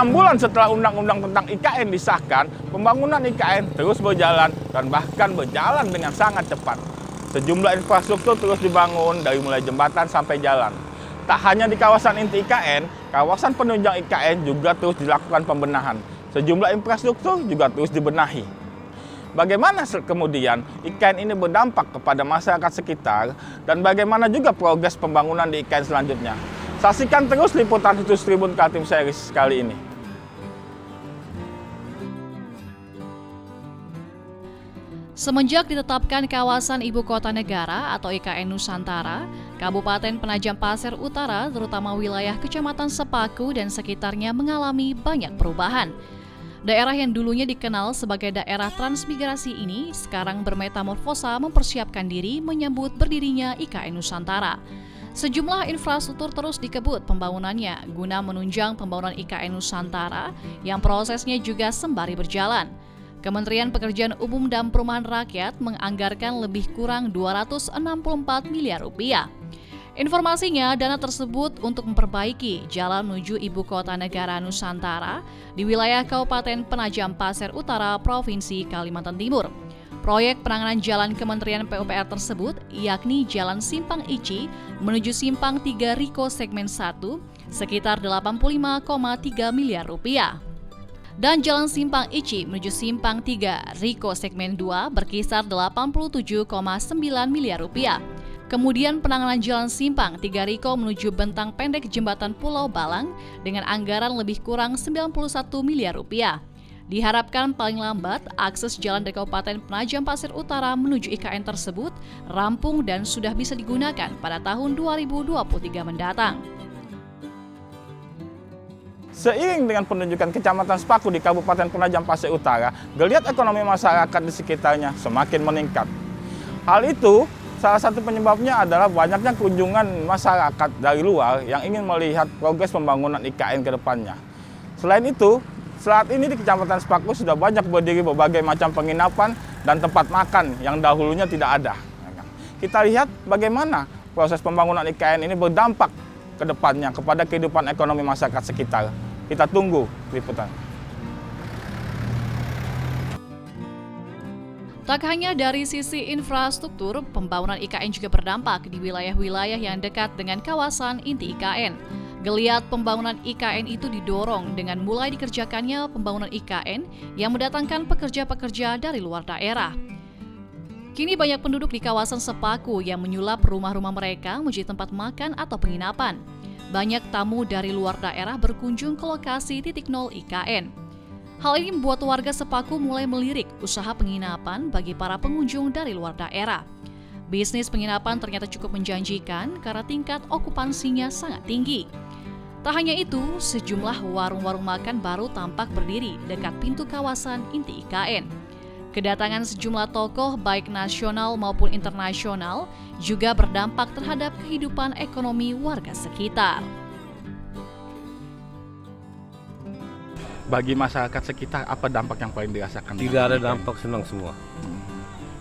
6 bulan setelah undang-undang tentang IKN disahkan, pembangunan IKN terus berjalan dan bahkan berjalan dengan sangat cepat. Sejumlah infrastruktur terus dibangun dari mulai jembatan sampai jalan. Tak hanya di kawasan inti IKN, kawasan penunjang IKN juga terus dilakukan pembenahan. Sejumlah infrastruktur juga terus dibenahi. Bagaimana kemudian IKN ini berdampak kepada masyarakat sekitar dan bagaimana juga progres pembangunan di IKN selanjutnya? Saksikan terus liputan Situs Tribun Kaltim Series kali ini. Semenjak ditetapkan kawasan Ibu Kota Negara atau IKN Nusantara, Kabupaten Penajam Pasir Utara, terutama wilayah Kecamatan Sepaku dan sekitarnya mengalami banyak perubahan. Daerah yang dulunya dikenal sebagai daerah transmigrasi ini sekarang bermetamorfosa mempersiapkan diri menyambut berdirinya IKN Nusantara. Sejumlah infrastruktur terus dikebut pembangunannya guna menunjang pembangunan IKN Nusantara yang prosesnya juga sembari berjalan. Kementerian Pekerjaan Umum dan Perumahan Rakyat menganggarkan lebih kurang 264 miliar rupiah. Informasinya, dana tersebut untuk memperbaiki jalan menuju Ibu Kota Negara Nusantara di wilayah Kabupaten Penajam Pasir Utara, Provinsi Kalimantan Timur. Proyek penanganan jalan Kementerian PUPR tersebut yakni Jalan Simpang Ici menuju Simpang 3 Riko segmen 1 sekitar 85,3 miliar rupiah. Dan Jalan Simpang Ici menuju Simpang 3 Riko segmen 2 berkisar 87,9 miliar rupiah. Kemudian penanganan Jalan Simpang 3 Riko menuju Bentang Pendek Jembatan Pulau Balang dengan anggaran lebih kurang 91 miliar rupiah. Diharapkan paling lambat akses jalan dari Kabupaten Penajam Pasir Utara menuju IKN tersebut rampung dan sudah bisa digunakan pada tahun 2023 mendatang. Seiring dengan penunjukan Kecamatan Sepaku di Kabupaten Penajam Pasir Utara, geliat ekonomi masyarakat di sekitarnya semakin meningkat. Hal itu, salah satu penyebabnya adalah banyaknya kunjungan masyarakat dari luar yang ingin melihat progres pembangunan IKN ke depannya. Selain itu, saat ini di Kecamatan Sepaku sudah banyak berdiri berbagai macam penginapan dan tempat makan yang dahulunya tidak ada. Kita lihat bagaimana proses pembangunan IKN ini berdampak ke depannya kepada kehidupan ekonomi masyarakat sekitar. Kita tunggu liputan. Tak hanya dari sisi infrastruktur, pembangunan IKN juga berdampak di wilayah-wilayah yang dekat dengan kawasan inti IKN. Geliat pembangunan IKN itu didorong dengan mulai dikerjakannya pembangunan IKN yang mendatangkan pekerja-pekerja dari luar daerah. Kini banyak penduduk di kawasan Sepaku yang menyulap rumah-rumah mereka menjadi tempat makan atau penginapan. Banyak tamu dari luar daerah berkunjung ke lokasi titik nol IKN. Hal ini membuat warga Sepaku mulai melirik usaha penginapan bagi para pengunjung dari luar daerah. Bisnis penginapan ternyata cukup menjanjikan karena tingkat okupansinya sangat tinggi. Tak hanya itu, sejumlah warung-warung makan baru tampak berdiri dekat pintu kawasan inti IKN. Kedatangan sejumlah tokoh baik nasional maupun internasional juga berdampak terhadap kehidupan ekonomi warga sekitar. Bagi masyarakat sekitar, apa dampak yang paling dirasakan? Tidak ada dampak, senang semua.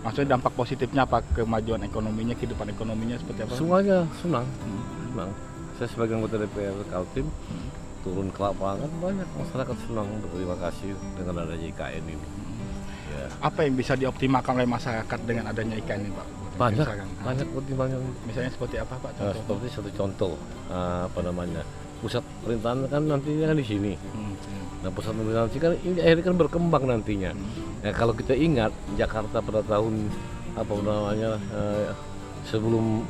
Maksudnya dampak positifnya apa? Kemajuan ekonominya, kehidupan ekonominya seperti apa? Semuanya senang. Senang. Saya sebagai anggota DPR Kaltim turun ke lapangan, banyak masyarakat senang, berterima kasih dengan adanya IKN ini. Ya. Apa yang bisa dioptimalkan oleh masyarakat dengan adanya IKN ini, Pak? Banyak pertimbangan. Misalnya seperti apa, Pak? Seperti satu contoh, pusat pemerintahan kan nantinya kan di sini. Nah, pusat pemerintahan kan ini akhirnya kan berkembang nantinya. Nah, kalau kita ingat Jakarta pada tahun sebelum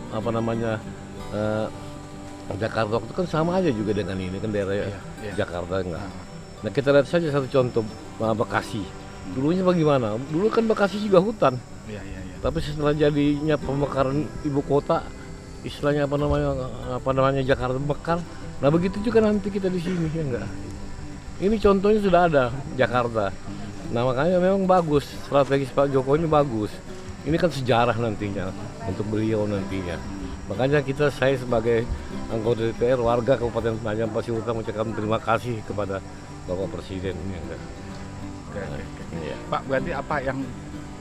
Jakarta waktu kan sama aja juga dengan ini kan daerah Jakarta enggak. Nah, kita lihat saja satu contoh Bekasi. Dulunya bagaimana? Dulu kan Bekasi juga hutan. Tapi setelah jadinya pemekaran ibu kota, istilahnya Jakarta mekar. Nah, begitu juga nanti kita di sini ya enggak. Ini contohnya sudah ada Jakarta. Nah, makanya memang bagus, strategi Pak Jokowi ini bagus. Ini kan sejarah nantinya untuk beliau nantinya. Makanya saya sebagai anggota DPR warga Kabupaten Penajam Pasir Utara mengucapkan terima kasih kepada Bapak Presiden ini enggak. Ya. Pak, berarti apa yang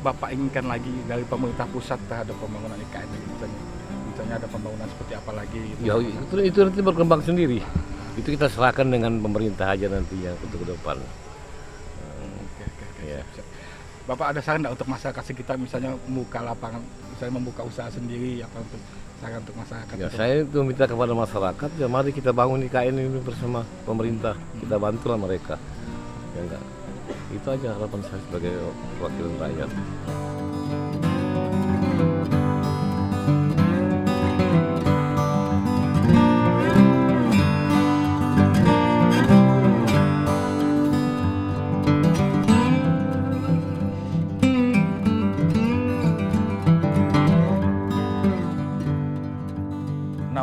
Bapak inginkan lagi dari pemerintah pusat terhadap pembangunan IKN ini? Misalnya ada pembangunan seperti apa lagi? Ya, itu nanti berkembang sendiri. Itu kita serahkan dengan pemerintah aja nantinya untuk ke depan. Ya. Bapak ada saran nggak untuk masyarakat sekitar, misalnya membuka lapangan, misalnya membuka usaha sendiri, apa untuk saran untuk masyarakat? Ya, saya itu minta kepada masyarakat, ya mari kita bangun IKN ini bersama pemerintah, kita bantulah mereka. Ya enggak, itu aja harapan saya sebagai perwakilan rakyat.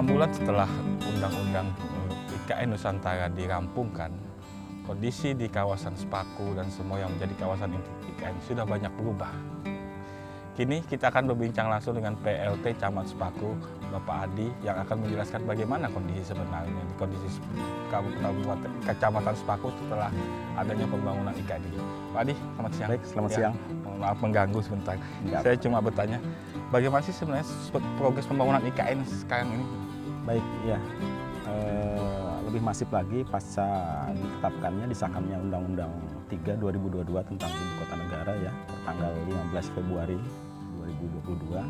Bulan setelah Undang-Undang IKN Nusantara dirampungkan, kondisi di kawasan Sepaku dan semua yang menjadi kawasan inti IKN sudah banyak berubah. Kini kita akan berbincang langsung dengan PLT Camat Sepaku, Bapak Adi, yang akan menjelaskan bagaimana kondisi sebenarnya di kondisi Kabupaten Kecamatan Sepaku setelah adanya pembangunan IKN ini. Pak Adi, selamat siang. Baik, selamat siang. Mohon maaf mengganggu sebentar. Enggak. Saya cuma bertanya, bagaimana sih sebenarnya progres pembangunan IKN sekarang ini? Baik, ya. Lebih masif lagi pasca ditetapkannya, disahkannya Undang-Undang 3 2022 tentang Ibu Kota Negara ya, tanggal 15 Februari 2022.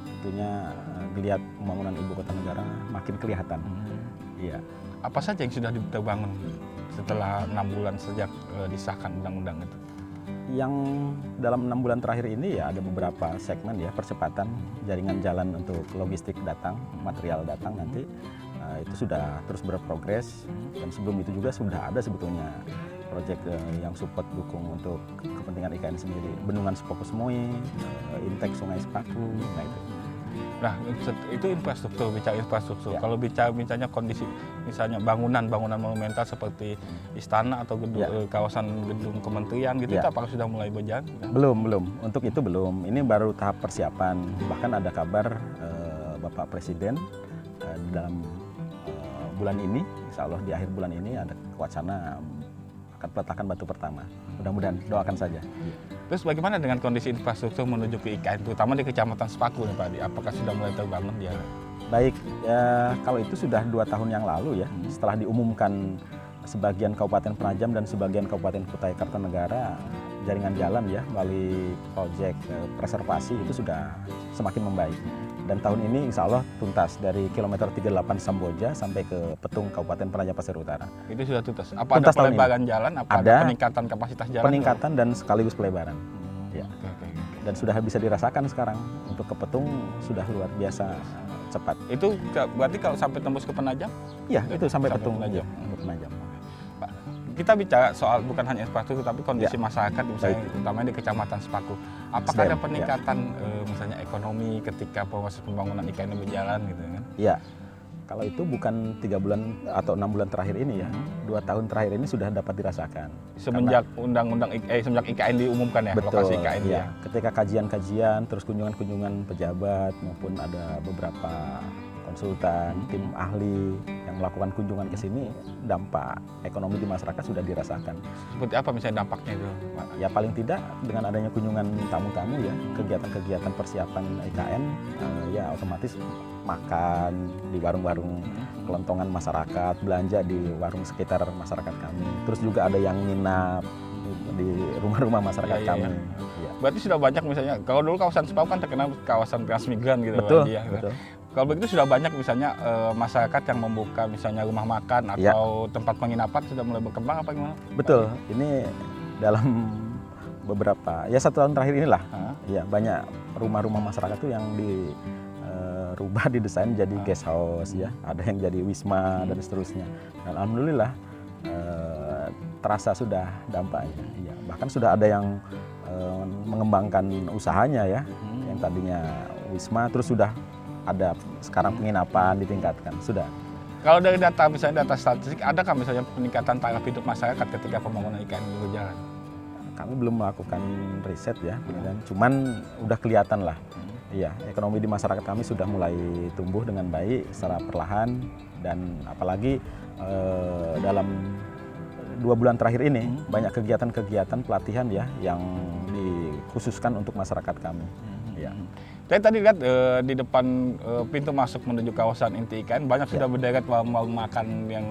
Tentunya geliat pembangunan Ibu Kota Negara makin kelihatan. Iya. Apa saja yang sudah terbangun setelah 6 bulan sejak disahkan undang-undang itu? Yang dalam 6 bulan terakhir ini ya ada beberapa segmen ya, percepatan jaringan jalan untuk logistik datang, material datang nanti itu sudah terus berprogres, dan sebelum itu juga sudah ada sebetulnya proyek yang support dukung untuk kepentingan IKN sendiri, bendungan Sepaku Semoy, intek Sungai Sepaku, nah itu. Nah, itu infrastruktur, bicara infrastruktur. Ya. Kalau bicaranya kondisi, misalnya bangunan monumental seperti istana atau gedung, kawasan gedung kementerian gitu, Ya. itu apakah sudah mulai berjalan? Belum. Untuk itu belum. Ini baru tahap persiapan. Bahkan ada kabar Bapak Presiden dalam bulan ini, insya Allah di akhir bulan ini ada wacana akan peletakan batu pertama. Mudah-mudahan, doakan saja. Terus bagaimana dengan kondisi infrastruktur menuju ke IKN, terutama di Kecamatan Sepaku nih Pak Adi? Apakah sudah mulai terbangun dia? Baik, ya, kalau itu sudah 2 tahun yang lalu ya, setelah diumumkan sebagian Kabupaten Penajam dan sebagian Kabupaten Kutai Kartanegara jaringan jalan ya melalui proyek preservasi itu sudah semakin membaik. Dan tahun ini insya Allah tuntas dari kilometer 38 Samboja sampai ke Petung Kabupaten Penajam Pasir Utara. Itu sudah tuntas. Apa Tuntas ada tahun pelebaran jalan? Apa ada Ada peningkatan kapasitas jalan? Peningkatan dan sekaligus pelebaran. Ya. Oke. Dan sudah bisa dirasakan sekarang. Untuk ke Petung sudah luar biasa cepat. Itu berarti kalau sampai tembus ke Penajam? Iya, itu sampai Petung. Penajam. Iya, Penajam. Pak, kita bicara soal bukan hanya infrastruktur tapi kondisi masyarakat misalnya Baik. utamanya di Kecamatan Sepaku. Apakah Sedang, ada peningkatan misalnya ekonomi ketika proses pembangunan IKN berjalan gitu kan? Iya. Kalau itu bukan 3 bulan atau 6 bulan terakhir ini ya, 2 tahun terakhir ini sudah dapat dirasakan. Semenjak semenjak IKN diumumkan ya, Betul, lokasi IKN ya. ya. Ketika kajian-kajian, terus kunjungan-kunjungan pejabat maupun ada beberapa konsultan, tim ahli yang melakukan kunjungan ke sini, dampak ekonomi di masyarakat sudah dirasakan. Seperti apa misalnya dampaknya itu, Pak? Ya paling tidak dengan adanya kunjungan tamu-tamu ya, kegiatan-kegiatan persiapan IKN, ya otomatis makan di warung-warung kelontongan masyarakat, belanja di warung sekitar masyarakat kami. Terus juga ada yang nginap di rumah-rumah masyarakat Ya, ya, kami. ya. Ya. Berarti sudah banyak misalnya, kalau dulu kawasan Sepaku kan terkenal kawasan transmigran gitu Betul, Pak Adi, ya. betul. Kalau begitu sudah banyak misalnya masyarakat yang membuka misalnya rumah makan Ya. atau tempat penginapan sudah mulai berkembang apa gimana? Betul, ini dalam beberapa, ya 1 tahun terakhir inilah, Hah? ya banyak rumah-rumah masyarakat tuh yang dirubah, didesain jadi guest house ya, ada yang jadi wisma dan seterusnya. Dan alhamdulillah terasa sudah dampaknya. Ya, bahkan sudah ada yang mengembangkan usahanya ya, yang tadinya wisma terus sudah ada sekarang penginapan ditingkatkan, sudah. Kalau dari data misalnya data statistik, adakah misalnya peningkatan taraf hidup masyarakat ketika pembangunan IKN berjalan? Kami belum melakukan riset ya, dan cuman udah kelihatan lah. Iya, ekonomi di masyarakat kami sudah mulai tumbuh dengan baik secara perlahan, dan apalagi dalam 2 bulan terakhir ini banyak kegiatan-kegiatan pelatihan ya yang dikhususkan untuk masyarakat kami. Ya. Saya tadi lihat di depan pintu masuk menuju kawasan inti IKN banyak sudah berderet warung makan yang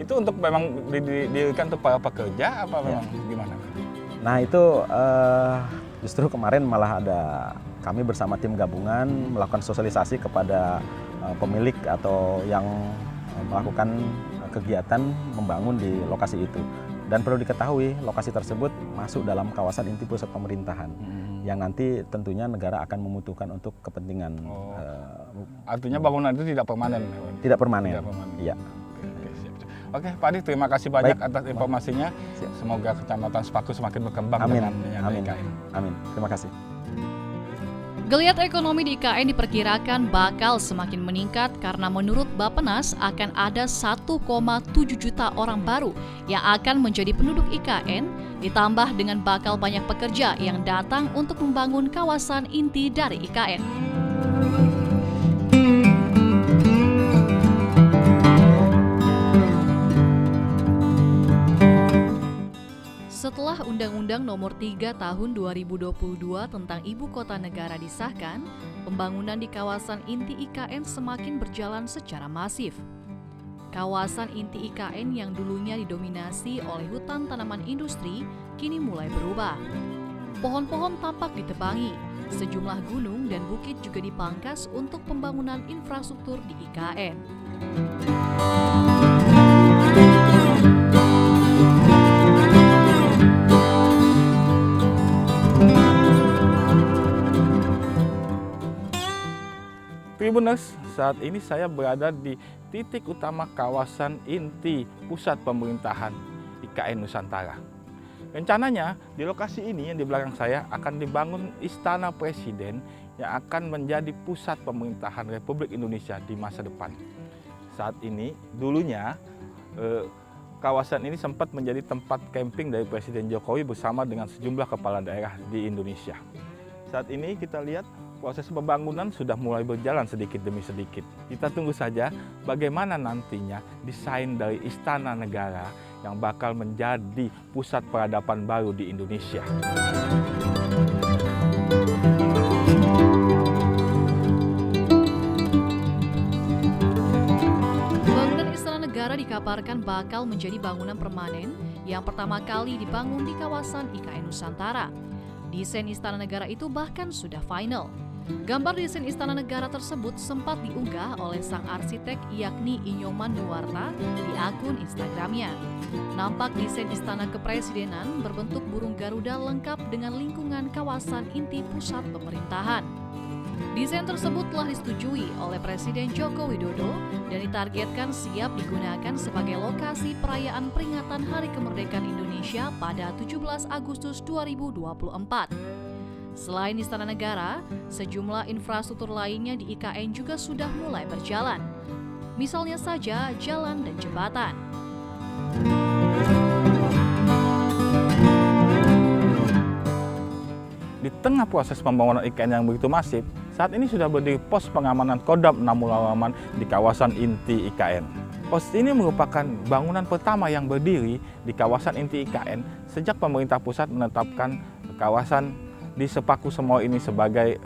Itu untuk memang didirikan untuk para pekerja apa memang gimana? Nah itu justru kemarin malah ada kami bersama tim gabungan melakukan sosialisasi kepada pemilik atau yang melakukan kegiatan membangun di lokasi itu. Dan perlu diketahui lokasi tersebut masuk dalam kawasan inti pusat pemerintahan yang nanti tentunya negara akan membutuhkan untuk kepentingan. Artinya bangunan itu tidak permanen? Tidak permanen. Tidak permanen. Iya. Oke, Pak Adi, terima kasih banyak Baik. atas informasinya. Siap. Semoga Kecamatan Sepaku semakin berkembang Amin. dengan Amin. IKN. Amin. Terima kasih. Geliat ekonomi di IKN diperkirakan bakal semakin meningkat karena menurut Bappenas akan ada 1,7 juta orang baru yang akan menjadi penduduk IKN, ditambah dengan bakal banyak pekerja yang datang untuk membangun kawasan inti dari IKN. Setelah Undang-Undang Nomor 3 Tahun 2022 tentang Ibu Kota Negara disahkan, pembangunan di kawasan inti IKN semakin berjalan secara masif. Kawasan inti IKN yang dulunya didominasi oleh hutan tanaman industri kini mulai berubah. Pohon-pohon tampak ditebangi, sejumlah gunung dan bukit juga dipangkas untuk pembangunan infrastruktur di IKN. Tribuners, saat ini saya berada di titik utama kawasan inti pusat pemerintahan IKN Nusantara. Rencananya di lokasi ini yang di belakang saya akan dibangun Istana Presiden yang akan menjadi pusat pemerintahan Republik Indonesia di masa depan. Saat ini dulunya kawasan ini sempat menjadi tempat camping dari Presiden Jokowi bersama dengan sejumlah kepala daerah di Indonesia. Saat ini kita lihat proses pembangunan sudah mulai berjalan sedikit demi sedikit. Kita tunggu saja bagaimana nantinya desain dari Istana Negara yang bakal menjadi pusat peradaban baru di Indonesia. Bangunan Istana Negara dikabarkan bakal menjadi bangunan permanen yang pertama kali dibangun di kawasan IKN Nusantara. Desain Istana Negara itu bahkan sudah final. Gambar desain Istana Negara tersebut sempat diunggah oleh sang arsitek yakni Inyoman Nuwarta di akun Instagramnya. Nampak desain Istana Kepresidenan berbentuk burung Garuda lengkap dengan lingkungan kawasan inti pusat pemerintahan. Desain tersebut telah disetujui oleh Presiden Joko Widodo dan ditargetkan siap digunakan sebagai lokasi perayaan peringatan Hari Kemerdekaan Indonesia pada 17 Agustus 2024. Selain Istana Negara, sejumlah infrastruktur lainnya di IKN juga sudah mulai berjalan. Misalnya saja jalan dan jembatan. Di tengah proses pembangunan IKN yang begitu masif, saat ini sudah berdiri pos pengamanan Kodam 6 Mulalaman di kawasan inti IKN. Pos ini merupakan bangunan pertama yang berdiri di kawasan inti IKN sejak pemerintah pusat menetapkan kawasan di Sepaku Semoy ini sebagai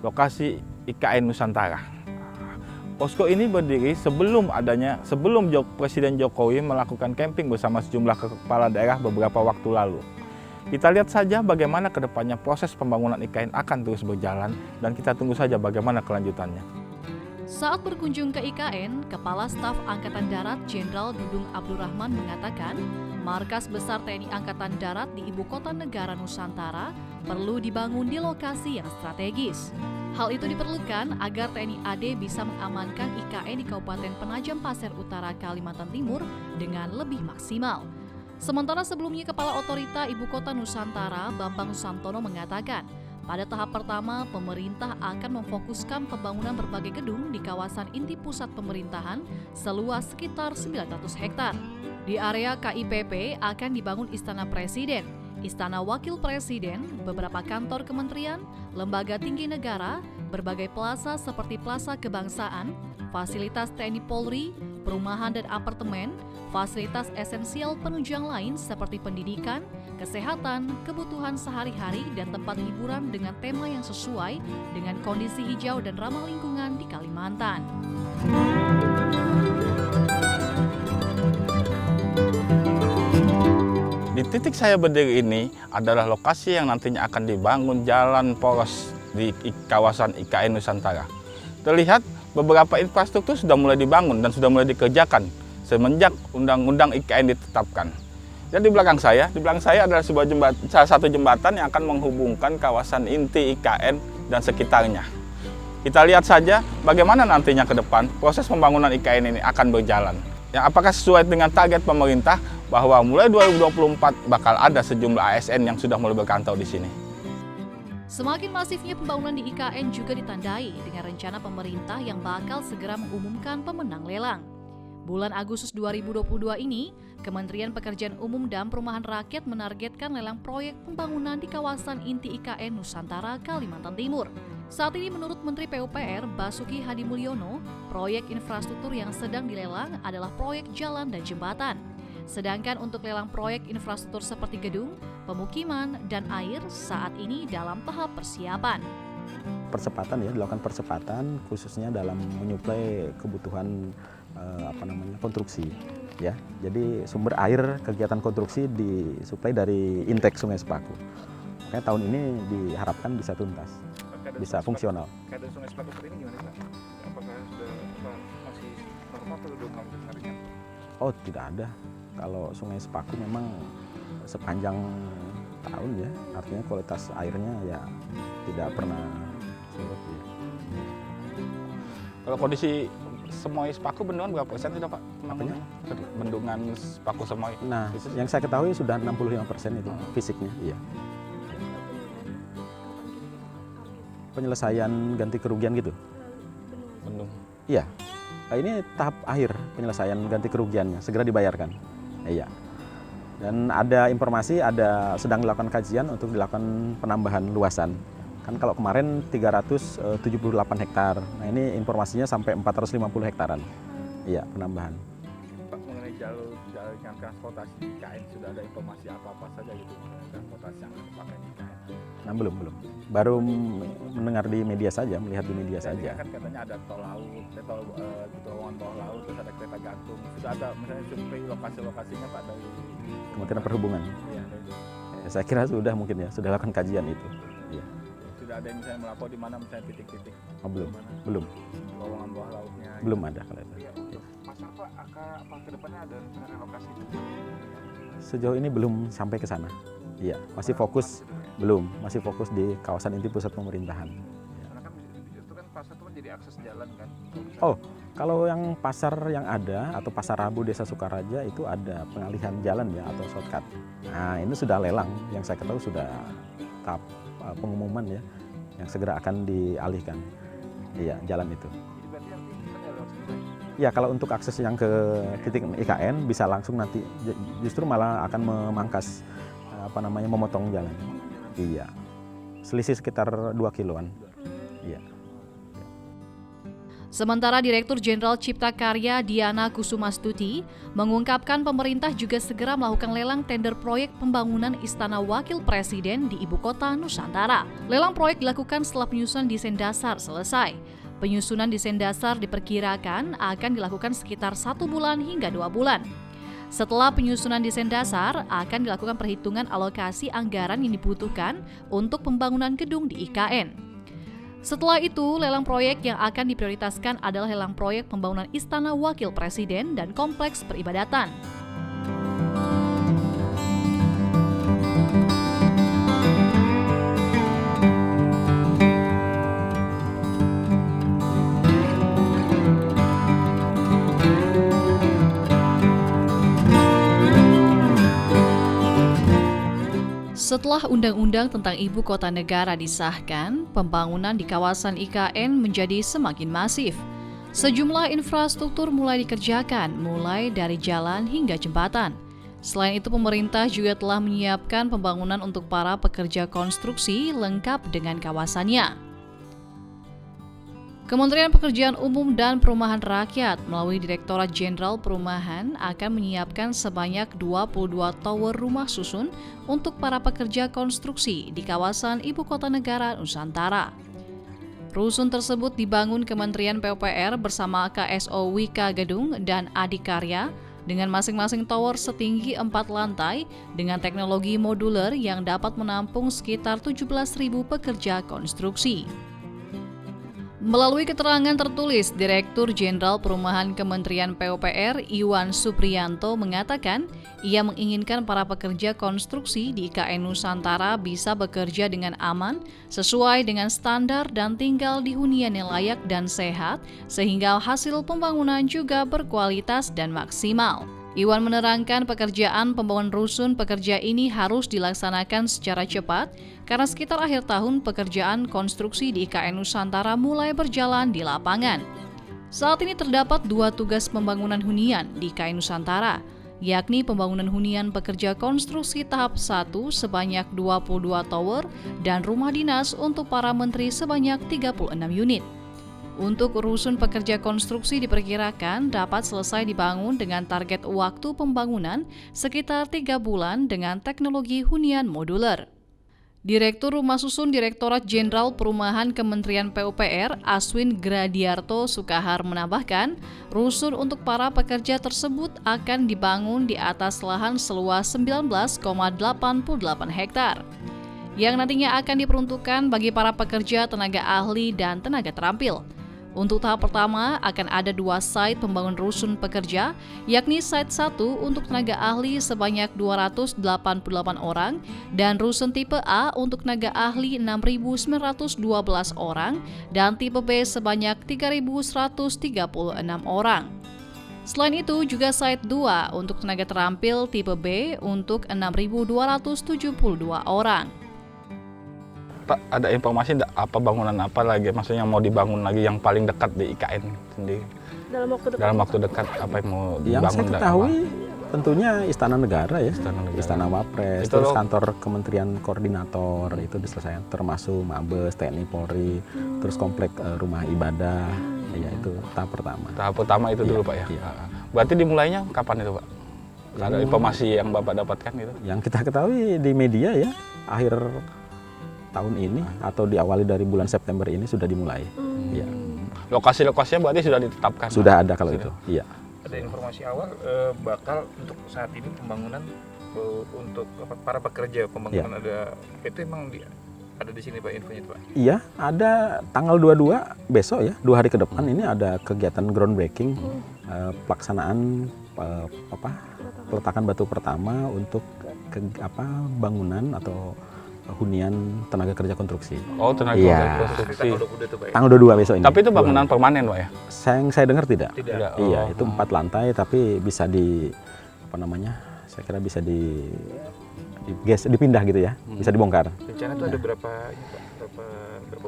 lokasi IKN Nusantara. Posko ini berdiri sebelum Presiden Jokowi melakukan camping bersama sejumlah kepala daerah beberapa waktu lalu. Kita lihat saja bagaimana kedepannya proses pembangunan IKN akan terus berjalan dan kita tunggu saja bagaimana kelanjutannya. Saat berkunjung ke IKN, Kepala Staf Angkatan Darat Jenderal Dudung Abdurrahman mengatakan, markas besar TNI Angkatan Darat di Ibu Kota Negara Nusantara perlu dibangun di lokasi yang strategis. Hal itu diperlukan agar TNI AD bisa mengamankan IKN di Kabupaten Penajam Pasir Utara, Kalimantan Timur dengan lebih maksimal. Sementara sebelumnya Kepala Otorita Ibu Kota Nusantara Bambang Susantono mengatakan, pada tahap pertama, pemerintah akan memfokuskan pembangunan berbagai gedung di kawasan inti pusat pemerintahan seluas sekitar 900 hektar. Di area KIPP akan dibangun Istana Presiden, Istana Wakil Presiden, beberapa kantor kementerian, lembaga tinggi negara, berbagai plaza seperti Plaza Kebangsaan, fasilitas TNI Polri, perumahan dan apartemen, fasilitas esensial penunjang lain seperti pendidikan, kesehatan, kebutuhan sehari-hari, dan tempat hiburan dengan tema yang sesuai dengan kondisi hijau dan ramah lingkungan di Kalimantan. Di titik saya berdiri ini adalah lokasi yang nantinya akan dibangun jalan poros di kawasan IKN Nusantara. Terlihat beberapa infrastruktur sudah mulai dibangun dan sudah mulai dikerjakan semenjak Undang-Undang IKN ditetapkan. Dan di belakang saya adalah salah satu jembatan yang akan menghubungkan kawasan inti IKN dan sekitarnya. Kita lihat saja bagaimana nantinya ke depan proses pembangunan IKN ini akan berjalan. Yang apakah sesuai dengan target pemerintah bahwa mulai 2024 bakal ada sejumlah ASN yang sudah mulai berkantor di sini. Semakin masifnya pembangunan di IKN juga ditandai dengan rencana pemerintah yang bakal segera mengumumkan pemenang lelang. Bulan Agustus 2022 ini, Kementerian Pekerjaan Umum dan Perumahan Rakyat menargetkan lelang proyek pembangunan di kawasan inti IKN Nusantara, Kalimantan Timur. Saat ini menurut Menteri PUPR Basuki Hadimulyono, proyek infrastruktur yang sedang dilelang adalah proyek jalan dan jembatan. Sedangkan untuk lelang proyek infrastruktur seperti gedung, pemukiman, dan air saat ini dalam tahap persiapan. Percepatan ya, dilakukan percepatan khususnya dalam menyuplai kebutuhan konstruksi ya. Jadi sumber air kegiatan konstruksi disuplai dari intake Sungai Sepaku. Makanya tahun ini diharapkan bisa tuntas, bisa fungsional. Keadaan Sungai Sepaku seperti ini gimana Pak? Apakah sudah masih normal atau udah mengalami? Oh, tidak ada. Kalau Sungai Sepaku memang sepanjang tahun ya, artinya kualitas airnya ya tidak pernah surut ya. Kalau kondisi Semoy Sepaku bendungan berapa persen tidak Pak? Apanya? Bendungan Sepaku Semoy. Nah, yang saya ketahui sudah 65% itu fisiknya, iya. Penyelesaian ganti kerugian gitu? Bendung. Iya. Ini tahap akhir penyelesaian ganti kerugiannya, segera dibayarkan. Iya. Dan ada informasi sedang dilakukan kajian untuk dilakukan penambahan luasan. Kan kalau kemarin 378 hektar. Nah, ini informasinya sampai 450 hektaran. Iya, penambahan. Pak, mengenai jalan transportasi di IKN sudah ada informasi apa-apa saja gitu transportasi yang dipakai di IKN? Nah, belum. Baru mendengar di media saja, melihat di media Tadi saja. kan katanya ada tol laut, terowongan bawah laut, terus ada kereta gantung. Sudah ada misalnya survei lokasi-lokasinya Pak dari Kementerian Perhubungan. Iya, dari Saya kira sudah mungkin ya, sudah lakukan kajian itu. Iya. sudah ada yang misalnya melapor di mana misalnya titik-titik Oh, belum. mana Belum. terowongan bawah lautnya. Belum ada kalau itu. Iya, untuk Mas Arfa, apa ke depannya ada rencana relokasi? Sejauh ini belum sampai ke sana. Iya, masih fokus di kawasan inti pusat pemerintahan. Karena kan itu kan pasar itu kan jadi akses jalan kan. Oh, kalau yang pasar yang ada atau pasar Rabu Desa Sukaraja itu ada pengalihan jalan ya atau shortcut. Nah, ini sudah lelang, yang saya ketahui sudah tahap pengumuman ya, yang segera akan dialihkan. Iya, jalan itu. Jadi berarti yang kan ya lewat sini. Ya, kalau untuk akses yang ke titik IKN bisa langsung nanti, justru malah akan memangkas memotong jalan. Iya, selisih sekitar 2 kiloan. Iya. Sementara Direktur Jenderal Cipta Karya Diana Kusumastuti mengungkapkan pemerintah juga segera melakukan lelang tender proyek pembangunan Istana Wakil Presiden di Ibu Kota Nusantara. Lelang proyek dilakukan setelah penyusunan desain dasar selesai. Penyusunan desain dasar diperkirakan akan dilakukan sekitar 1 bulan hingga 2 bulan. Setelah penyusunan desain dasar, akan dilakukan perhitungan alokasi anggaran yang dibutuhkan untuk pembangunan gedung di IKN. Setelah itu, lelang proyek yang akan diprioritaskan adalah lelang proyek pembangunan Istana Wakil Presiden dan Kompleks Peribadatan. Setelah Undang-Undang tentang Ibu Kota Negara disahkan, pembangunan di kawasan IKN menjadi semakin masif. Sejumlah infrastruktur mulai dikerjakan, mulai dari jalan hingga jembatan. Selain itu, pemerintah juga telah menyiapkan pembangunan untuk para pekerja konstruksi lengkap dengan kawasannya. Kementerian Pekerjaan Umum dan Perumahan Rakyat melalui Direktorat Jenderal Perumahan akan menyiapkan sebanyak 22 tower rumah susun untuk para pekerja konstruksi di kawasan Ibu Kota Negara Nusantara. Rusun tersebut dibangun Kementerian PUPR bersama KSO Wika Gedung dan Adikarya dengan masing-masing tower setinggi 4 lantai dengan teknologi modular yang dapat menampung sekitar 17.000 pekerja konstruksi. Melalui keterangan tertulis, Direktur Jenderal Perumahan Kementerian PUPR Iwan Supriyanto mengatakan ia menginginkan para pekerja konstruksi di IKN Nusantara bisa bekerja dengan aman, sesuai dengan standar dan tinggal di hunian yang layak dan sehat, sehingga hasil pembangunan juga berkualitas dan maksimal. Iwan menerangkan pekerjaan pembangunan rusun pekerja ini harus dilaksanakan secara cepat karena sekitar akhir tahun pekerjaan konstruksi di IKN Nusantara mulai berjalan di lapangan. Saat ini terdapat 2 tugas pembangunan hunian di IKN Nusantara, yakni pembangunan hunian pekerja konstruksi tahap 1 sebanyak 22 tower dan rumah dinas untuk para menteri sebanyak 36 unit. Untuk rusun pekerja konstruksi diperkirakan dapat selesai dibangun dengan target waktu pembangunan sekitar 3 bulan dengan teknologi hunian modular. Direktur Rumah Susun Direktorat Jenderal Perumahan Kementerian PUPR Aswin Gradiarto Sukahar menambahkan, rusun untuk para pekerja tersebut akan dibangun di atas lahan seluas 19,88 hektar, yang nantinya akan diperuntukkan bagi para pekerja tenaga ahli dan tenaga terampil. Untuk tahap pertama akan ada 2 site pembangunan rusun pekerja, yakni site 1 untuk tenaga ahli sebanyak 288 orang dan rusun tipe A untuk tenaga ahli 6.912 orang dan tipe B sebanyak 3.136 orang. Selain itu juga site 2 untuk tenaga terampil tipe B untuk 6.272 orang. Pak, ada informasi enggak apa bangunan apa lagi maksudnya mau dibangun lagi yang paling dekat di IKN sendiri? Dalam waktu dekat apa yang mau dibangun? Yang saya ketahui tentunya Istana Negara ya, Istana Wapres, Itu terus kantor Kementerian Koordinator itu diselesaikan, termasuk Mabes, TNI, Polri, terus komplek rumah ibadah, ya itu tahap pertama. Tahap pertama itu dulu Pak ya? Iya. Berarti dimulainya kapan itu Pak? Ada informasi yang Bapak dapatkan itu? Yang kita ketahui di media ya, akhir tahun ini atau diawali dari bulan September ini sudah dimulai. Ya. Lokasi-lokasinya berarti sudah ditetapkan? Sudah ada kalau itu. Iya. Ada informasi awal bakal untuk saat ini pembangunan untuk para pekerja pembangunan ada itu emang ada di sini Pak infonya Pak? Iya, ada tanggal 22 besok ya, 2 hari ke depan ini ada kegiatan groundbreaking, pelaksanaan peletakan batu pertama untuk bangunan atau hunian tenaga kerja konstruksi. Oh, tenaga Iya. konstruksi. Tanggal 22 besok ini. Tapi itu bangunan permanen Pak ya? Saya dengar tidak. Tidak. Iya, Oh. itu 4 lantai tapi bisa saya kira bisa dipindah gitu ya, bisa dibongkar. Rencana itu ada berapa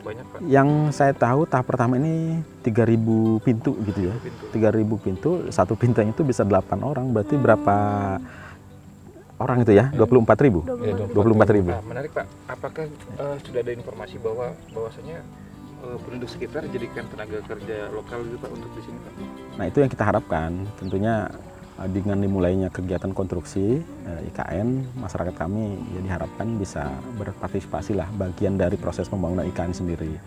banyak Pak? Yang saya tahu tahap pertama ini 3.000 pintu gitu ya. 3.000 pintu, satu pintunya itu bisa 8 orang, berarti berapa orang itu ya? 24.000. 24.000. Nah, menarik Pak. Apakah sudah ada informasi bahwasanya penduduk sekitar jadikan tenaga kerja lokal gitu Pak untuk di sini Pak? Nah, itu yang kita harapkan. Tentunya dengan dimulainya kegiatan konstruksi IKN, masyarakat kami ya diharapkan bisa berpartisipasi lah bagian dari proses pembangunan IKN sendiri.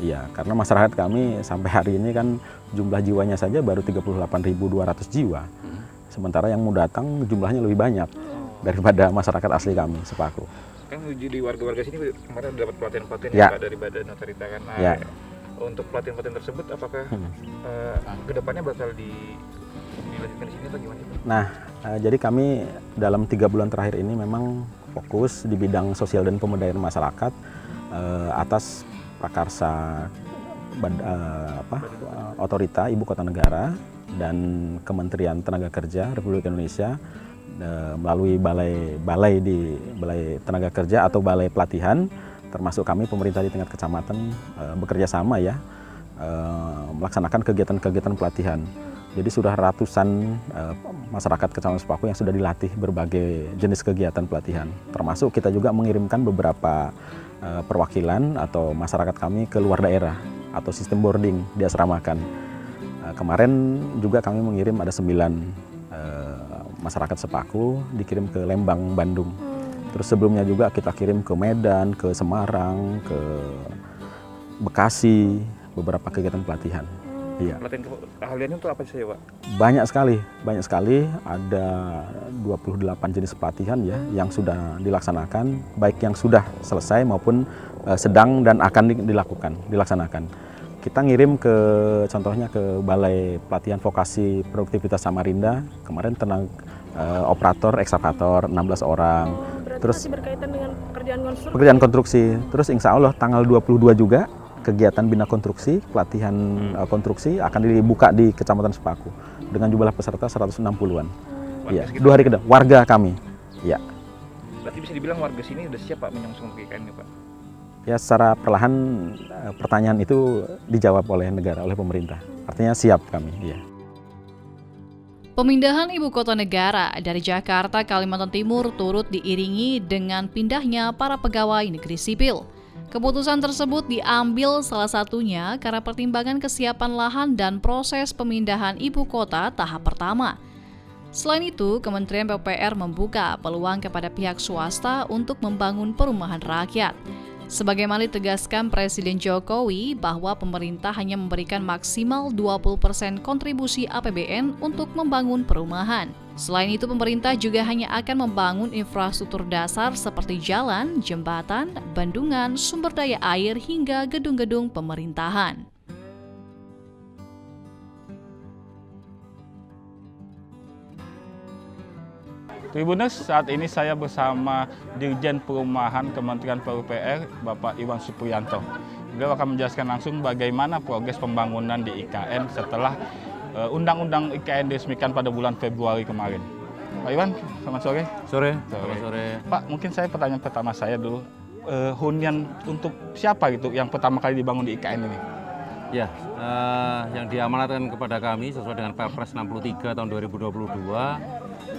Iya, karena masyarakat kami sampai hari ini kan jumlah jiwanya saja baru 38.200 jiwa. Sementara yang mau datang jumlahnya lebih banyak daripada masyarakat asli kami, Sepaku. Kan jadi warga-warga sini kemarin dapat pelatihan-pelatihan Ya. Pak, dari Badan Otorita kan. Nah, Ya. Untuk pelatihan-pelatihan tersebut apakah kedepannya bakal dilanjutkan di sini atau gimana Pak? Nah, jadi kami dalam 3 bulan terakhir ini memang fokus di bidang sosial dan pemberdayaan masyarakat atas prakarsa Otorita Ibu Kota Negara dan Kementerian Tenaga Kerja Republik Indonesia melalui balai tenaga kerja atau balai pelatihan, termasuk kami pemerintah di tingkat kecamatan bekerja sama ya melaksanakan kegiatan-kegiatan pelatihan. Jadi sudah ratusan masyarakat Kecamatan Sepaku yang sudah dilatih berbagai jenis kegiatan pelatihan. Termasuk kita juga mengirimkan beberapa perwakilan atau masyarakat kami ke luar daerah atau sistem boarding diasramakan. Kemarin juga kami mengirim ada 9 masyarakat Sepaku dikirim ke Lembang, Bandung. Terus sebelumnya juga kita kirim ke Medan, ke Semarang, ke Bekasi, beberapa kegiatan pelatihan. Iya. Pelatihan keahliannya untuk apa saja, Pak? Banyak sekali. Ada 28 jenis pelatihan ya yang sudah dilaksanakan, baik yang sudah selesai maupun sedang dan akan dilaksanakan. Kita ngirim contohnya ke Balai Pelatihan Vokasi Produktivitas Samarinda, kemarin operator ekskavator 16 orang. Berarti Terus masih berkaitan dengan pekerjaan pekerjaan konstruksi. Terus insya Allah tanggal 22 juga kegiatan bina konstruksi, pelatihan konstruksi akan dibuka di Kecamatan Sepaku dengan jumlah peserta 160-an. Iya, 2 hari ke depan. Warga kami. Ya. Berarti bisa dibilang warga sini udah siap Pak menyongsong IKN ini, Pak? Ya, secara perlahan pertanyaan itu dijawab oleh negara, oleh pemerintah. Artinya siap kami. Iya. Pemindahan ibu kota negara dari Jakarta, Kalimantan Timur turut diiringi dengan pindahnya para pegawai negeri sipil. Keputusan tersebut diambil salah satunya karena pertimbangan kesiapan lahan dan proses pemindahan ibu kota tahap pertama. Selain itu, Kementerian PUPR membuka peluang kepada pihak swasta untuk membangun perumahan rakyat. Sebagaimana ditegaskan Presiden Jokowi bahwa pemerintah hanya memberikan maksimal 20% kontribusi APBN untuk membangun perumahan. Selain itu, pemerintah juga hanya akan membangun infrastruktur dasar seperti jalan, jembatan, bendungan, sumber daya air, hingga gedung-gedung pemerintahan. Tribuners, saat ini saya bersama Dirjen Perumahan Kementerian PUPR, Bapak Iwan Supriyanto. Beliau akan menjelaskan langsung bagaimana progres pembangunan di IKN setelah Undang-Undang IKN diresmikan pada bulan Februari kemarin. Pak Iwan, selamat sore. Selamat sore. Pak, mungkin saya pertanyaan pertama saya dulu, hunian untuk siapa gitu yang pertama kali dibangun di IKN ini? Ya, yang diamanatkan kepada kami sesuai dengan Perpres 63 tahun 2022,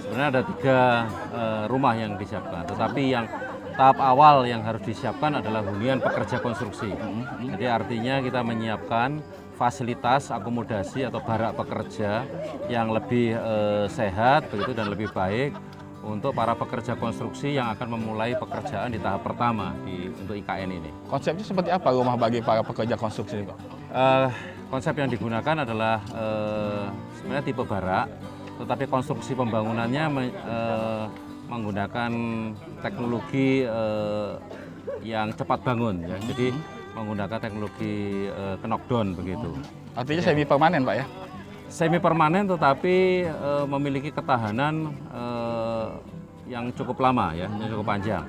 sebenarnya ada 3 rumah yang disiapkan. Tetapi yang tahap awal yang harus disiapkan adalah hunian pekerja konstruksi. Jadi artinya kita menyiapkan fasilitas akomodasi atau barak pekerja yang lebih sehat begitu dan lebih baik untuk para pekerja konstruksi yang akan memulai pekerjaan di tahap pertama untuk IKN ini. Konsepnya seperti apa rumah bagi para pekerja konstruksi, Pak? Konsep yang digunakan adalah sebenarnya tipe barak, tetapi konstruksi pembangunannya menggunakan teknologi yang cepat bangun, ya. Jadi menggunakan teknologi knockdown begitu. Artinya semi permanen, Pak ya? Semi permanen tetapi memiliki ketahanan yang cukup lama, ya, yang cukup panjang.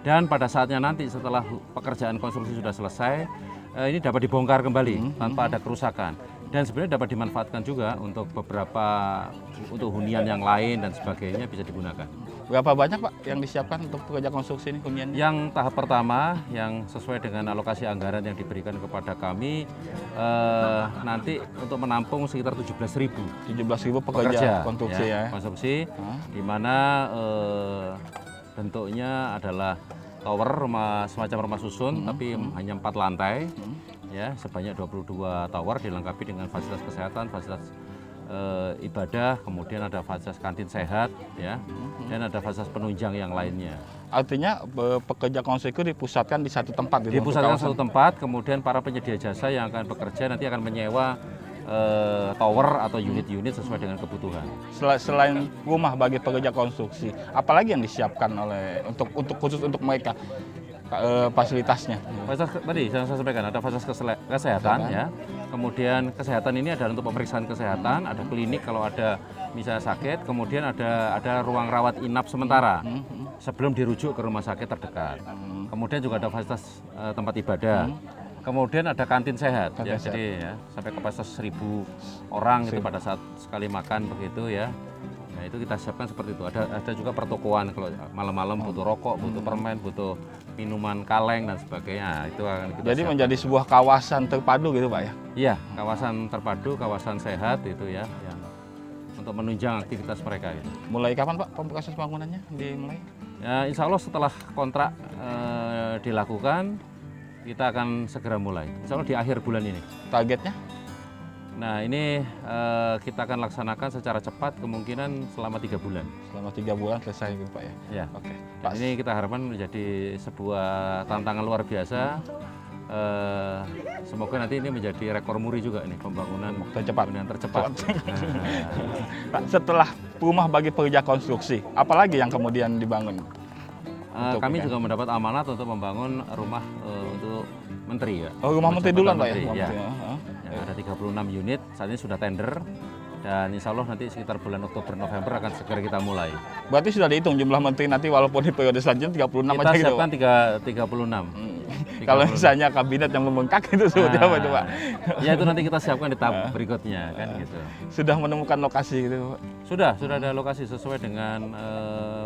Dan pada saatnya nanti setelah pekerjaan konstruksi sudah selesai, ini dapat dibongkar kembali tanpa ada kerusakan. Dan sebenarnya dapat dimanfaatkan juga untuk untuk hunian yang lain dan sebagainya bisa digunakan. Berapa banyak, Pak, yang disiapkan untuk pekerja konstruksi ini huniannya? Yang tahap pertama yang sesuai dengan alokasi anggaran yang diberikan kepada kami nanti untuk menampung sekitar 17.000. 17.000 pekerja konstruksi ya. Konstruksi di mana bentuknya adalah tower semacam rumah susun tapi hanya 4 lantai. Ya, sebanyak 22 tower dilengkapi dengan fasilitas kesehatan, fasilitas ibadah, kemudian ada fasilitas kantin sehat, ya, dan ada fasilitas penunjang yang lainnya. Artinya pekerja konstruksi dipusatkan di satu tempat gitu. Dipusatkan satu tempat, kemudian para penyedia jasa yang akan bekerja nanti akan menyewa tower atau unit-unit sesuai dengan kebutuhan. Selain rumah bagi pekerja konstruksi, apalagi yang disiapkan untuk khusus untuk mereka? Fasilitasnya. Fasilitas tadi yang saya sampaikan ada fasilitas kesehatan, ya. Kemudian kesehatan ini ada untuk pemeriksaan kesehatan, ada klinik kalau ada misalnya sakit, kemudian ada ruang rawat inap sementara sebelum dirujuk ke rumah sakit terdekat. Kemudian juga ada fasilitas tempat ibadah. Kemudian ada kantin sehat, ya, jadi ya, sampai kapasitas 1.000 orang itu pada saat sekali makan begitu, ya. Nah, itu kita siapkan seperti itu. Ada juga pertokoan kalau malam-malam butuh rokok, butuh permen, butuh minuman kaleng dan sebagainya. Nah, itu akan kita jadi siapkan. menjadi sebuah kawasan terpadu gitu, Pak ya? Iya, kawasan terpadu, kawasan sehat itu ya, yang untuk menunjang aktivitas mereka. Gitu. Mulai kapan, Pak, proses bangunannya dimulai? Ya, insya Allah setelah kontrak dilakukan, kita akan segera mulai. Insya Allah di akhir bulan ini. Targetnya? Nah, ini kita akan laksanakan secara cepat, kemungkinan selama 3 bulan. Selama 3 bulan selesai gitu, Pak ya? Ya. Oke. Dan ini kita harapkan menjadi sebuah tantangan luar biasa semoga nanti ini menjadi rekor muri juga nih pembangunan Tercepat. hunian tercepat. Pak, setelah rumah bagi pekerja konstruksi, apalagi yang kemudian dibangun? Kami juga mendapat amanat untuk membangun rumah untuk menteri ya. Oh, rumah menteri duluan Pak ya? Menteri, Rumah ya. menteri, ya. Ya, ada 36 unit, saat ini sudah tender dan insya Allah nanti sekitar bulan Oktober November akan segera kita mulai. Berarti sudah dihitung jumlah menteri nanti walaupun di periode selanjutnya 36 Kita aja gitu siapkan Pak? 36. Kalau misalnya kabinet yang membengkak itu seperti apa itu Pak? Ya itu nanti kita siapkan di tahap berikutnya kan gitu. Sudah menemukan lokasi gitu Pak? Sudah ada lokasi sesuai dengan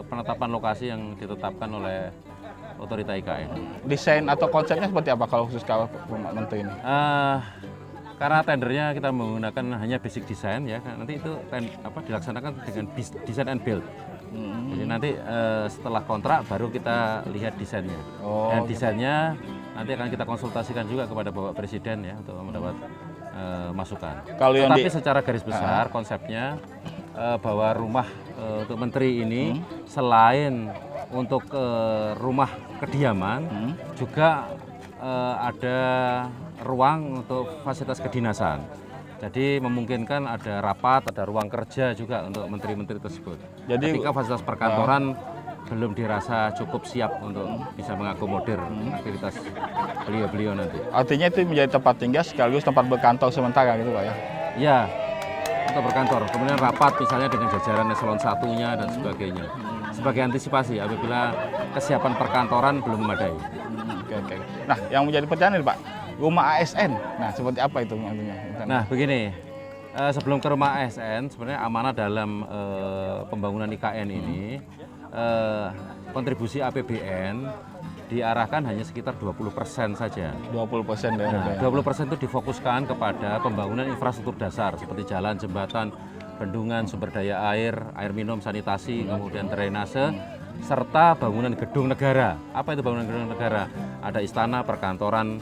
penetapan lokasi yang ditetapkan oleh otorita IKN. Desain atau konsepnya seperti apa kalau khusus kalau rumah menteri ini? Karena tendernya kita menggunakan hanya basic design ya, nanti itu dilaksanakan dengan design and build. Jadi nanti setelah kontrak baru kita lihat desainnya. Dan desainnya nanti akan kita konsultasikan juga kepada Bapak Presiden ya untuk mendapat masukan. Kalau yang Tapi secara garis besar konsepnya bahwa rumah untuk menteri ini selain untuk rumah kediaman juga ada ruang untuk fasilitas kedinasan. Jadi memungkinkan ada rapat, ada ruang kerja juga untuk menteri-menteri tersebut. Jadi ketika fasilitas perkantoran belum dirasa cukup siap untuk bisa mengakomodir aktivitas beliau-beliau nanti. artinya itu menjadi tempat tinggal sekaligus tempat berkantor sementara gitu Pak ya? Ya, untuk berkantor. Kemudian rapat misalnya dengan jajaran eselon satunya dan sebagainya. Sebagai antisipasi apabila kesiapan perkantoran belum memadai. Oke. Nah, yang menjadi pertanyaan ini Pak, rumah ASN. Nah, seperti apa itu nantinya? Nah, begini. Sebelum ke rumah ASN, sebenarnya amanah dalam pembangunan IKN ini, kontribusi APBN diarahkan hanya sekitar 20% saja. 20% dari Nah, 20% itu difokuskan kepada pembangunan infrastruktur dasar seperti jalan, jembatan, bendungan, sumber daya air, air minum, sanitasi, kemudian drainase, serta bangunan gedung negara. Apa itu bangunan gedung negara? Ada istana, perkantoran,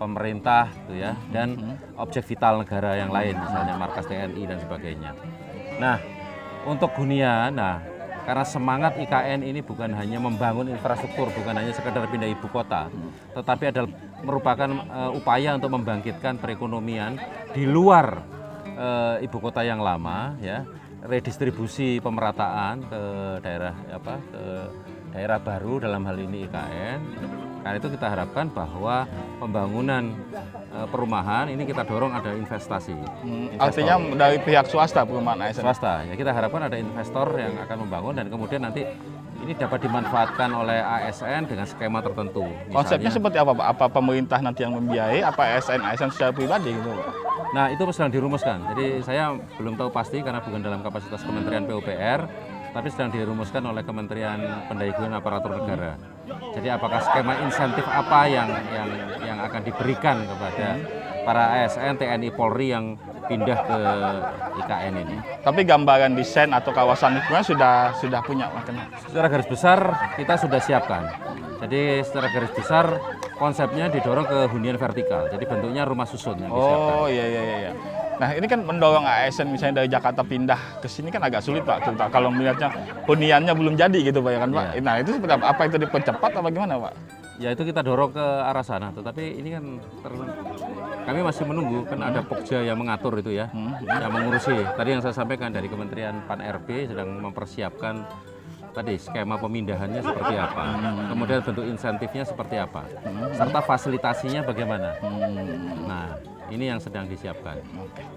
pemerintah, gitu ya, dan objek vital negara yang lain, misalnya markas TNI dan sebagainya. Nah, untuk hunian, karena semangat IKN ini bukan hanya membangun infrastruktur, bukan hanya sekedar pindah ibu kota, tetapi adalah merupakan upaya untuk membangkitkan perekonomian di luar ibu kota yang lama, ya, redistribusi pemerataan ke daerah baru dalam hal ini IKN. Karena itu kita harapkan bahwa pembangunan perumahan ini kita dorong ada investasi. Artinya dari pihak swasta perumahan ASN. Swasta, ya kita harapkan ada investor yang akan membangun dan kemudian nanti ini dapat dimanfaatkan oleh ASN dengan skema tertentu. Konsepnya Misalnya, seperti apa Pak? Apa pemerintah nanti yang membiayai, apa ASN secara pribadi gitu Pak? nah itu sedang dirumuskan. Jadi saya belum tahu pasti karena bukan dalam kapasitas Kementerian PUPR, tapi sedang dirumuskan oleh Kementerian Pendaya-gunaan Aparatur Negara. Jadi apakah skema insentif apa yang akan diberikan kepada para ASN, TNI, Polri yang pindah ke IKN ini? Tapi gambaran desain atau kawasan lingkungan sudah punya makanya. Secara garis besar kita sudah siapkan. Jadi secara garis besar konsepnya didorong ke hunian vertikal. Jadi bentuknya rumah susun yang disiapkan. Oh iya. Nah ini kan mendorong ASN misalnya dari Jakarta pindah ke sini kan agak sulit Pak. Terutama kalau melihatnya huniannya belum jadi gitu Pak ya kan Pak. Iya. Nah itu seperti apa? Apa itu dipercepat apa gimana Pak? Ya itu kita dorong ke arah sana. Tetapi ini kan kami masih menunggu kan ada Pokja yang mengatur itu ya, yang mengurusi. Tadi yang saya sampaikan dari Kementerian Pan-RB sedang mempersiapkan tadi skema pemindahannya seperti apa, kemudian bentuk insentifnya seperti apa, serta fasilitasinya bagaimana. Nah, ini yang sedang disiapkan.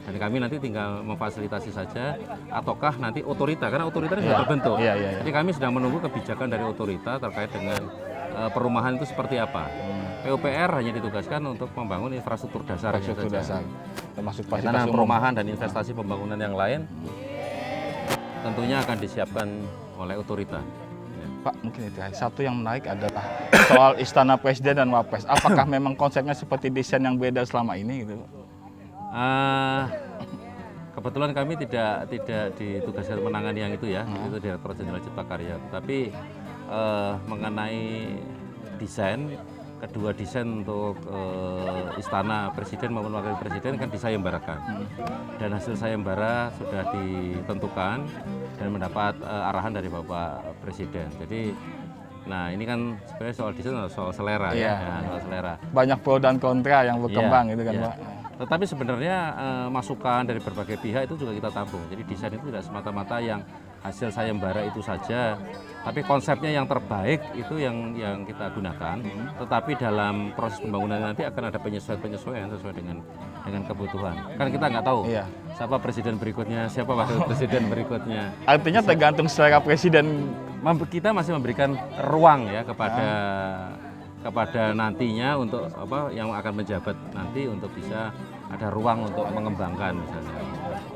Dan kami nanti tinggal memfasilitasi saja, ataukah nanti otorita, karena otorita sudah terbentuk. Iya. Jadi kami sedang menunggu kebijakan dari otorita terkait dengan perumahan itu seperti apa. PUPR hanya ditugaskan untuk membangun infrastruktur dasar. Infrastruktur dasar, termasuk Karena fasilitas umum. perumahan dan investasi pembangunan yang lain tentunya akan disiapkan oleh otorita. Pak, mungkin itu ya. Satu yang menarik adalah soal Istana Presiden dan Wapres. Apakah memang konsepnya seperti desain yang beda selama ini gitu? Kebetulan kami tidak ditugaskan menangani yang itu ya, itu Direktur Jenderal Cipta Karya. Tapi mengenai desain, kedua desain untuk Istana Presiden maupun Wakil Presiden kan disayembarakan. Dan hasil sayembara sudah ditentukan dan mendapat arahan dari Bapak Presiden. Jadi Nah ini kan sebenarnya soal desain adalah soal selera Iya. ya, soal selera. Banyak pro dan kontra yang berkembang Iya, gitu kan iya. Pak. Tetapi sebenarnya masukan dari berbagai pihak itu juga kita tampung. Jadi desain itu tidak semata-mata yang hasil sayembara itu saja, tapi konsepnya yang terbaik itu yang kita gunakan. Tetapi dalam proses pembangunan nanti akan ada penyesuaian sesuai dengan kebutuhan. Kan kita nggak tahu Iya. siapa presiden berikutnya, siapa wakil presiden berikutnya. Artinya tergantung selera presiden. Kita masih memberikan ruang ya kepada nantinya untuk yang akan menjabat nanti untuk bisa ada ruang untuk mengembangkan misalnya.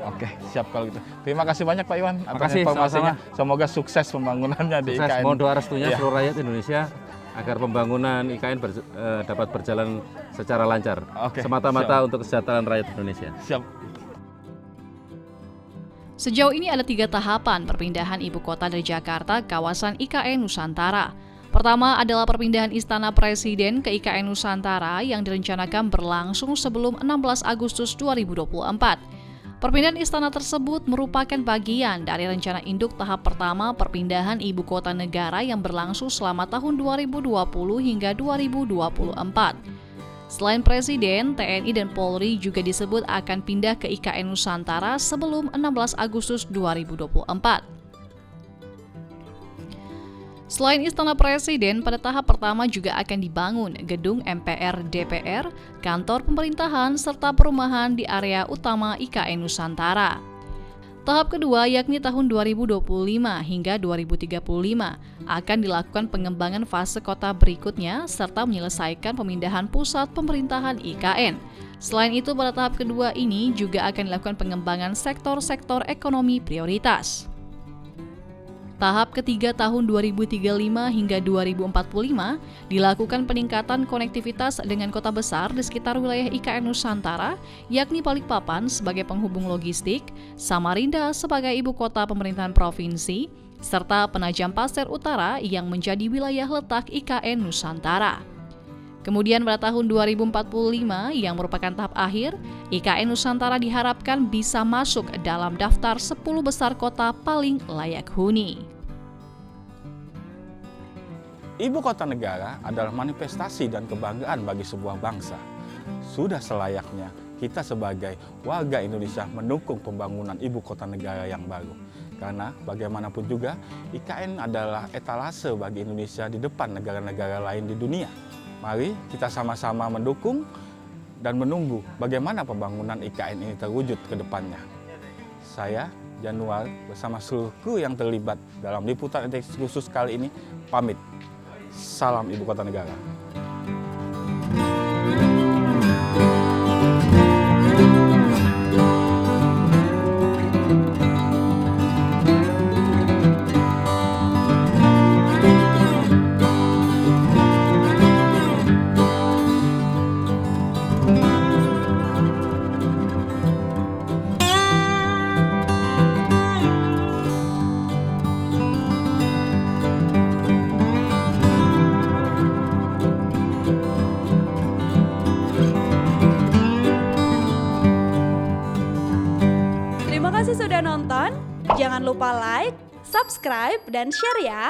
Oke, siap kalau gitu. Terima kasih banyak Pak Iwan atas Makasih, informasinya. Semoga sukses pembangunannya di Sukses, IKN. mohon doa restunya Iya. seluruh rakyat Indonesia agar pembangunan IKN dapat berjalan secara lancar. Oke, Semata-mata untuk kesejahteraan rakyat Indonesia. Siap. Sejauh ini ada 3 tahapan perpindahan ibu kota dari Jakarta ke kawasan IKN Nusantara. Pertama adalah perpindahan Istana Presiden ke IKN Nusantara yang direncanakan berlangsung sebelum 16 Agustus 2024. Perpindahan istana tersebut merupakan bagian dari rencana induk tahap pertama perpindahan ibu kota negara yang berlangsung selama tahun 2020 hingga 2024. Selain Presiden, TNI dan Polri juga disebut akan pindah ke IKN Nusantara sebelum 16 Agustus 2024. Selain Istana Presiden, pada tahap pertama juga akan dibangun gedung MPR DPR, kantor pemerintahan, serta perumahan di area utama IKN Nusantara. Tahap kedua yakni tahun 2025 hingga 2035 akan dilakukan pengembangan fase kota berikutnya serta menyelesaikan pemindahan pusat pemerintahan IKN. Selain itu, pada tahap kedua ini juga akan dilakukan pengembangan sektor-sektor ekonomi prioritas. Tahap ketiga tahun 2035 hingga 2045 dilakukan peningkatan konektivitas dengan kota besar di sekitar wilayah IKN Nusantara, yakni Balikpapan sebagai penghubung logistik, Samarinda sebagai ibu kota pemerintahan provinsi, serta Penajam Pasir Utara yang menjadi wilayah letak IKN Nusantara. Kemudian pada tahun 2045 yang merupakan tahap akhir, IKN Nusantara diharapkan bisa masuk dalam daftar 10 besar kota paling layak huni. Ibu kota negara adalah manifestasi dan kebanggaan bagi sebuah bangsa. Sudah selayaknya kita sebagai warga Indonesia mendukung pembangunan ibu kota negara yang baru. Karena bagaimanapun juga, IKN adalah etalase bagi Indonesia di depan negara-negara lain di dunia. Mari kita sama-sama mendukung dan menunggu bagaimana pembangunan IKN ini terwujud ke depannya. Saya, Januar, bersama seluruh kru yang terlibat dalam liputan edisi khusus kali ini, pamit. Salam Ibu Kota Negara. Terima kasih sudah nonton. Jangan lupa like, subscribe, dan share ya.